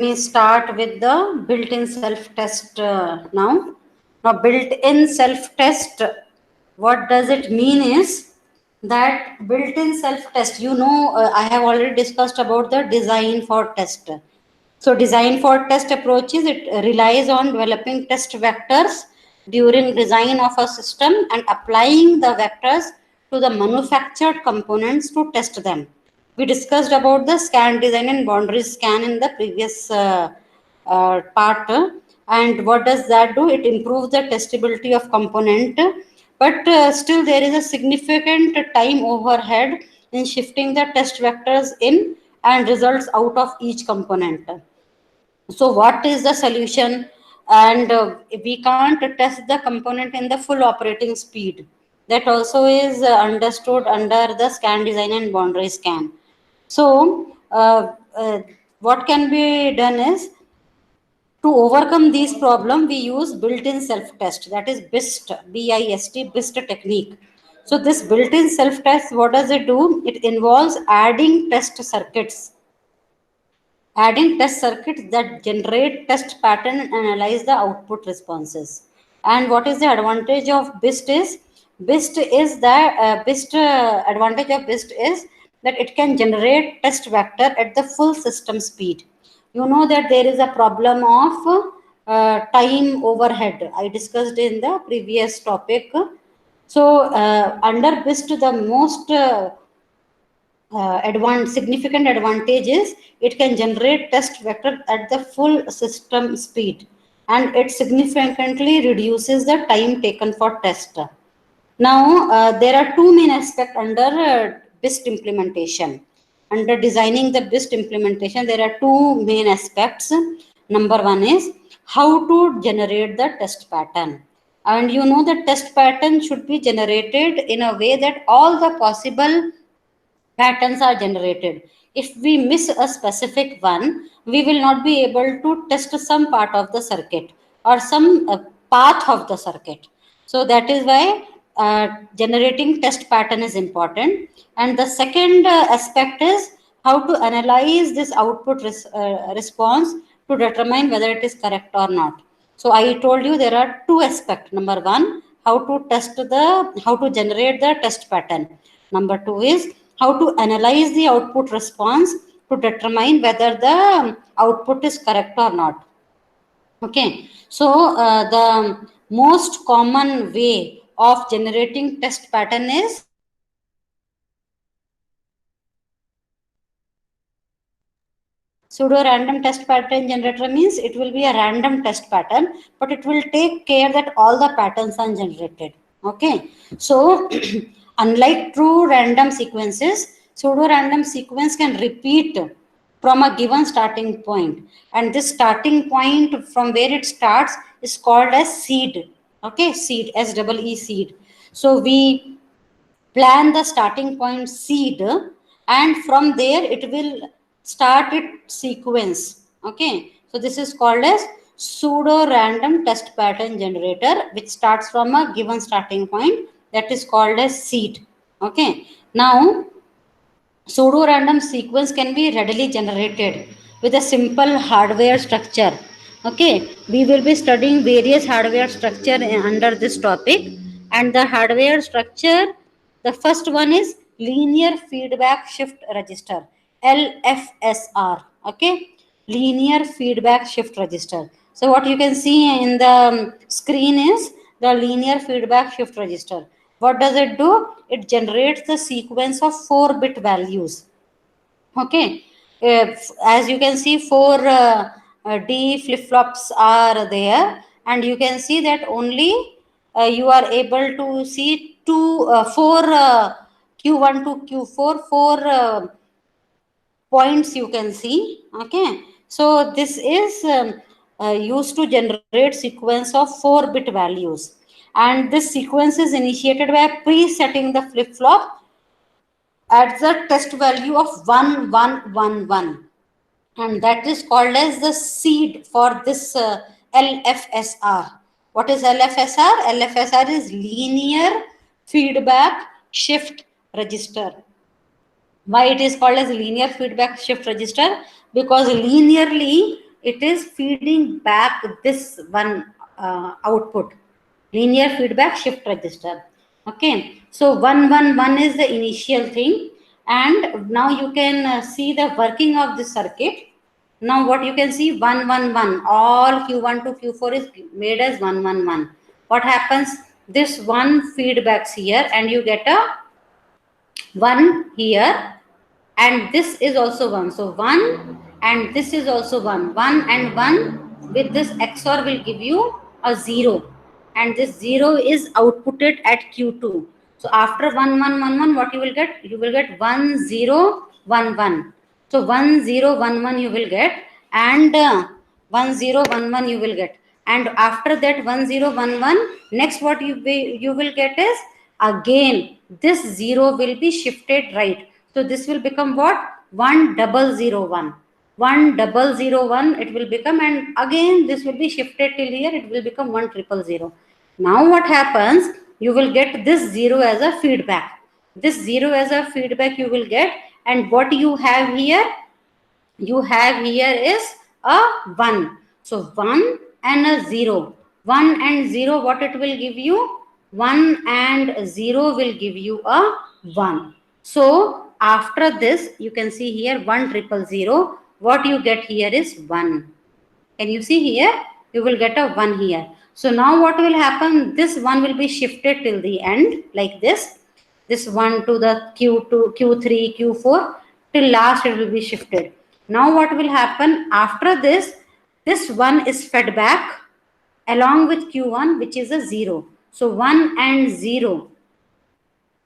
me start with the built-in self-test now. Now, built-in self-test, what does it mean is that built-in self-test, I have already discussed about the design for test. So design for test approaches, it relies on developing test vectors during design of a system and applying the vectors to the manufactured components to test them. We discussed about the scan design and boundary scan in the previous part. And what does that do? It improves the testability of component, but still there is a significant time overhead in shifting the test vectors in and results out of each component. So what is the solution? And we can't test the component in the full operating speed. That also is understood under the scan design and boundary scan. So what can be done is, to overcome these problems, we use built-in self-test, that is BIST, B-I-S-T, BIST technique. So this built-in self-test, what does it do? It involves adding test circuits that generate test pattern and analyze the output responses. And what is the advantage of BIST is? BIST advantage of BIST is that it can generate test vector at the full system speed. You know that there is a problem of time overhead. I discussed in the previous topic. So under BIST, the most significant advantage is it can generate test vector at the full system speed, and it significantly reduces the time taken for test. Now, there are two main aspects under BIST implementation. Under designing the BIST implementation, there are two main aspects. Number one is how to generate the test pattern. And you know the test pattern should be generated in a way that all the possible patterns are generated. If we miss a specific one, we will not be able to test some part of the circuit or some path of the circuit. So that is why generating test pattern is important. And the second aspect is how to analyze this output response to determine whether it is correct or not. So I told you there are two aspects. Number one, how to generate the test pattern. Number two is how to analyze the output response to determine whether the output is correct or not. Okay, so the most common way of generating test pattern is pseudo random test pattern generator. Means it will be a random test pattern, but it will take care that all the patterns are generated. Okay, so unlike true random sequences, pseudo random sequence can repeat from a given starting point, and this starting point from where it starts is called as seed. Okay, seed, S-E-E, seed. So we plan the starting point seed, and from there it will start its sequence. Okay, so this is called as pseudo random test pattern generator, which starts from a given starting point, that is called as seed. Okay, now pseudo random sequence can be readily generated with a simple hardware structure. Okay, we will be studying various hardware structure under this topic. And the hardware structure, the first one is linear feedback shift register, LFSR. Okay, linear feedback shift register. So what you can see in the screen is the linear feedback shift register. What does it do? It generates the sequence of 4-bit values. Okay, as you can see, four D flip flops are there, and you can see that only you are able to see four Q1 to Q4, four points you can see. Okay, so this is used to generate sequence of 4-bit values, and this sequence is initiated by presetting the flip flop at the test value of 1111, and that is called as the seed for this LFSR. What is LFSR? LFSR is linear feedback shift register. Why it is called as linear feedback shift register? Because linearly it is feeding back this one output, linear feedback shift register. Okay, so 111 is the initial thing, and now you can see the working of this circuit. Now what you can see, 111, all Q1 to Q4 is made as 111. What happens? This one feedbacks here and you get a 1 here, and this is also 1. So 1 and this is also 1. 1 and 1 with this XOR will give you a 0, and this 0 is outputted at Q2. So after 1 1 1 1, what you will get? You will get 1 0 1 1. So 1 0 1 1 you will get, and 1 0 1 1 you will get, and after that 1 0 1 1, next what you will get is again this 0 will be shifted right. So this will become what? 1001. 1001 it will become, and again this will be shifted till here, it will become 1000. Now what happens? You will get this 0 as a feedback. This 0 as a feedback you will get, and what you have here? You have here is a 1. So 1 and a 0. 1 and 0, what it will give you? 1 and 0 will give you a 1. So after this, you can see here 1000. What you get here is 1. Can you see here? You will get a 1 here. So now what will happen? This 1 will be shifted till the end like this. This 1 to the Q2, Q3, Q4 till last it will be shifted. Now what will happen? After this, this 1 is fed back along with Q1, which is a 0. So 1 and 0.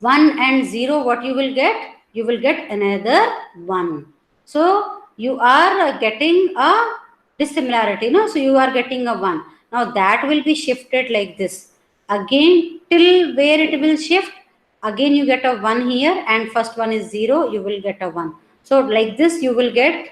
1 and 0, what you will get? You will get another 1. So you are getting a dissimilarity, no? So you are getting a 1. Now that will be shifted like this. Again, till where it will shift? Again you get a 1 here, and first one is 0, you will get a 1. So like this you will get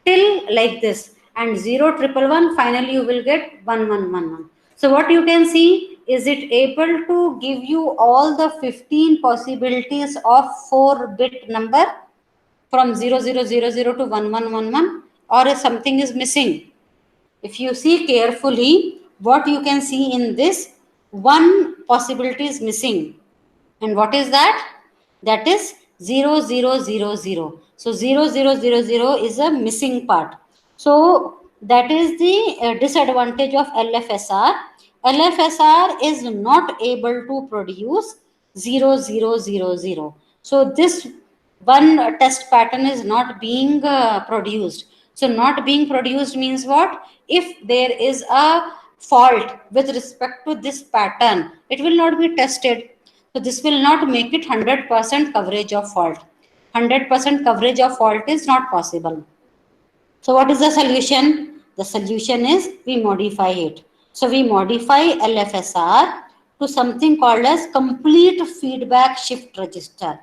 till like this, and 0 triple 1, finally you will get 1 1 1 1. So what you can see, is it able to give you all the 15 possibilities of 4-bit number from 0000 to 1111, or if something is missing? If you see carefully, what you can see in this, one possibility is missing. And what is that? That is 0000. So 0000 is a missing part. So that is the disadvantage of LFSR. LFSR is not able to produce 0000. So this one test pattern is not being produced. So not being produced means what? If there is a fault with respect to this pattern, it will not be tested. So this will not make it 100% coverage of fault. 100% coverage of fault is not possible. So what is the solution? The solution is we modify it. So we modify LFSR to something called as complete feedback shift register.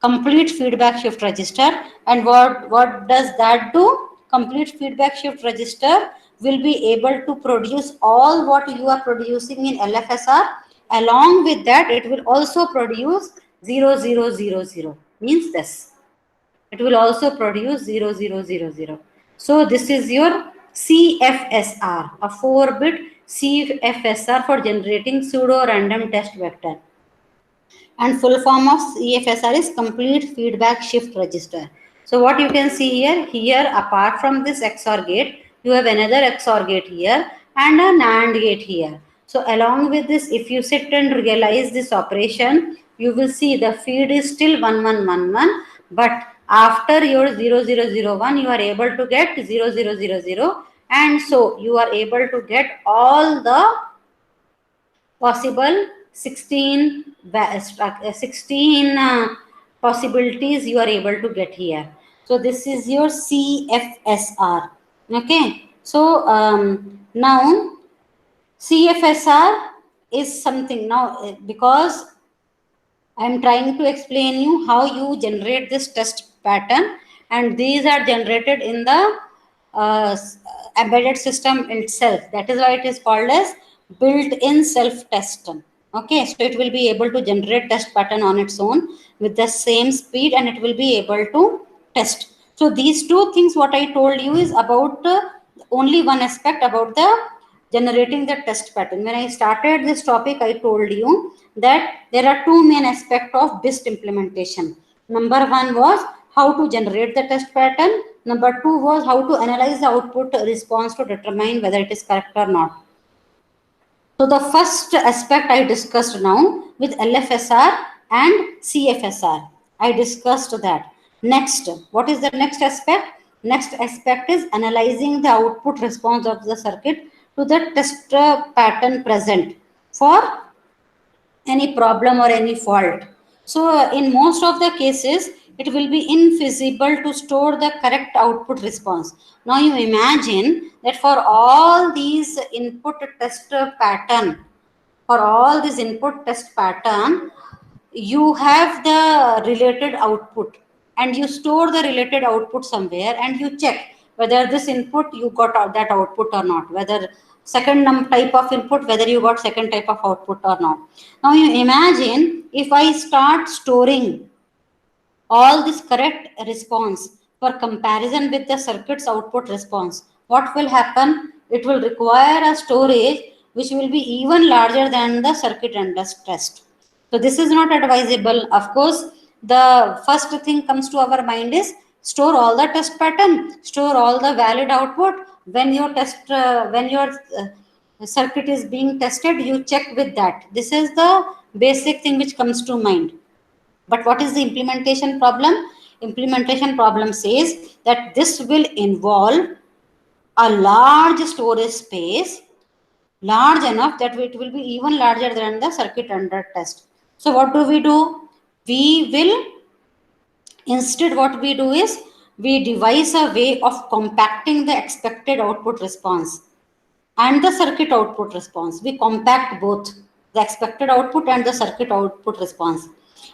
Complete feedback shift register. And what does that do? Complete feedback shift register will be able to produce all what you are producing in LFSR. Along with that, it will also produce 0000. Means this. It will also produce 0000. So this is your CFSR, a 4-bit CFSR for generating pseudo random test vector. And full form of CFSR is complete feedback shift register. So what you can see here apart from this XOR gate, you have another XOR gate here and a NAND gate here. So along with this, if you sit and realize this operation, you will see the feed is still 1111, but after your 0001, you are able to get 0000, and so you are able to get all the possible 16 possibilities you are able to get here. So this is your CFSR. Okay, so now CFSR is something, now because I am trying to explain you how you generate this test pattern, and these are generated in the uh, embedded system itself. That is why it is called as built-in self-test. Okay, so it will be able to generate test pattern on its own with the same speed, and it will be able to test. So these two things what I told you is about only one aspect about the generating the test pattern. When I started this topic, I told you that there are two main aspects of BIST implementation. Number one was how to generate the test pattern. Number two was how to analyze the output response to determine whether it is correct or not. So the first aspect I discussed now with LFSR and CFSR. I discussed that. Next, what is the next aspect? Next aspect is analyzing the output response of the circuit to the test pattern present for any problem or any fault. So in most of the cases, it will be infeasible to store the correct output response. Now you imagine that for all these input test pattern, for all this input test pattern, you have the related output and you store the related output somewhere and you check whether this input you got that output or not, whether second type of input, whether you got second type of output or not. Now you imagine if I start storing all this correct response for comparison with the circuit's output response, what will happen? It will require a storage which will be even larger than the circuit under test. So this is not advisable. Of course, the first thing comes to our mind is store all the test pattern, store all the valid output. When your circuit is being tested, you check with that. This is the basic thing which comes to mind. But what is the implementation problem? Implementation problem says that this will involve a large storage space, large enough that it will be even larger than the circuit under test. So what do? We will, instead what we do is we devise a way of compacting the expected output response and the circuit output response. We compact both the expected output and the circuit output response.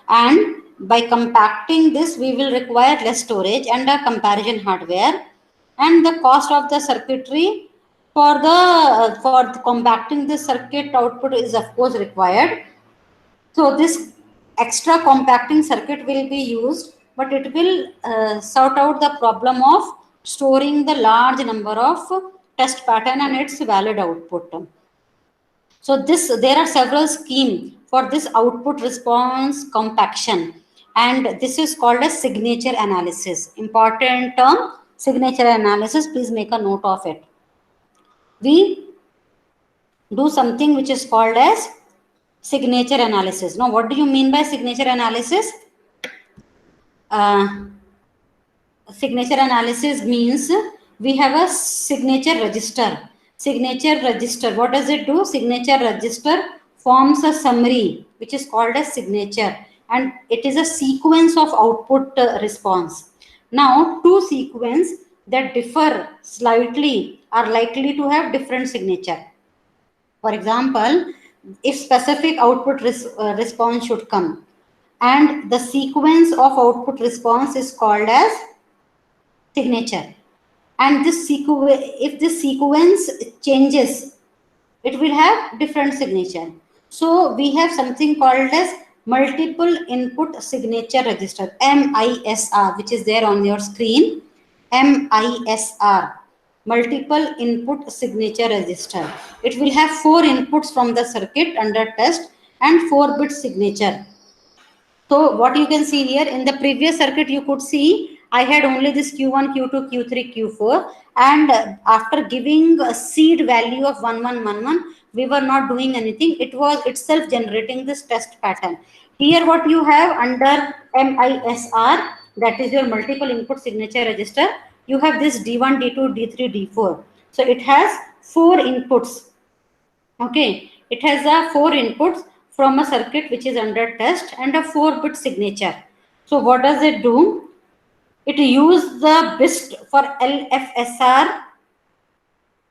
And by compacting this, we will require less storage and a comparison hardware. And the cost of the circuitry for compacting the circuit output is of course required. So this extra compacting circuit will be used, but it will sort out the problem of storing the large number of test pattern and its valid output. So there are several schemes for this output response compaction, and this is called a signature analysis. Important term, signature analysis. Please make a note of it. We do something which is called as signature analysis. Now, what do you mean by signature analysis? Signature analysis means we have a signature register. Signature register, what does it do? Signature register forms a summary which is called as signature, and it is a sequence of output response. Now, two sequences that differ slightly are likely to have different signature. For example, if specific output response should come, and the sequence of output response is called as signature, and if this sequence changes, it will have different signature. So we have something called as multiple input signature register, MISR, which is there on your screen. MISR, multiple input signature register. It will have 4 inputs from the circuit under test and 4-bit signature. So what you can see here, in the previous circuit you could see I had only this Q1, Q2, Q3, Q4, and after giving a seed value of 1111, we were not doing anything. It was itself generating this test pattern. Here what you have under MISR, that is your multiple input signature register, you have this D1, D2, D3, D4. So it has 4 inputs. Okay, it has 4 inputs from a circuit which is under test and a 4-bit signature. So what does it do? It uses the BIST for LFSR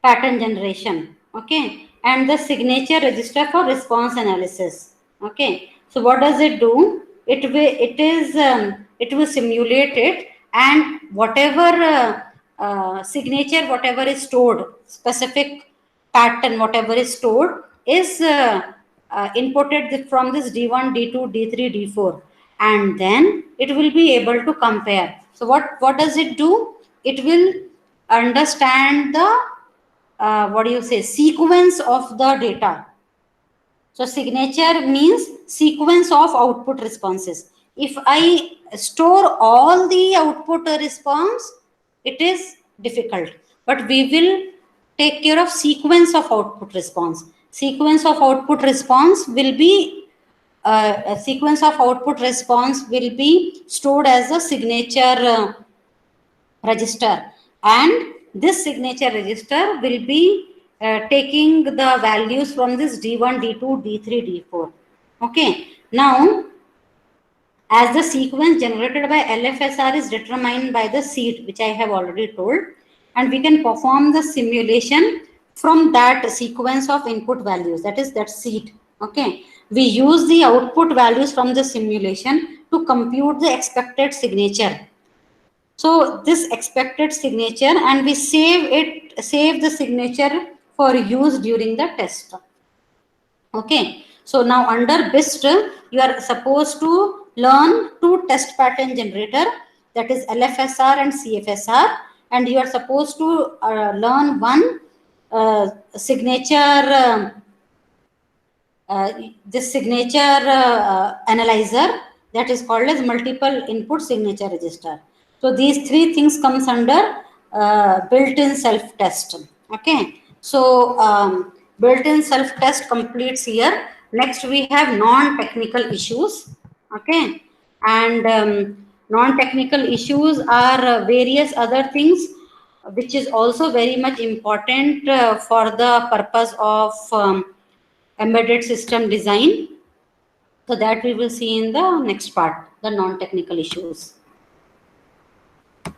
pattern generation. Okay, and the signature register for response analysis. Okay, so what does it do? It will simulate it, and whatever signature, whatever is stored, specific pattern, whatever is stored, is inputted from this D1, D2, D3, D4, and then it will be able to compare. So what does it do? It will understand the what do you say, sequence of the data. So signature means sequence of output responses. If I store all the output response, it is difficult, but we will take care of sequence of output response. Sequence of output response will be a sequence of output response will be stored as a signature register, and this signature register will be taking the values from this D1, D2, D3, D4. Okay, now as the sequence generated by LFSR is determined by the seed, which I have already told, and we can perform the simulation from that sequence of input values, that is that seed. Okay, we use the output values from the simulation to compute the expected signature. So this expected signature, and we save the signature for use during the test. Okay, so now under BIST, you are supposed to learn two test pattern generator, that is LFSR and CFSR, and you are supposed to learn one signature this signature analyzer, that is called as multiple input signature register. So these three things comes under built-in self-test. Okay, so built-in self-test completes here. Next we have non-technical issues. Okay, and non-technical issues are various other things which is also very much important for the purpose of embedded system design. So that we will see in the next part, the non-technical issues.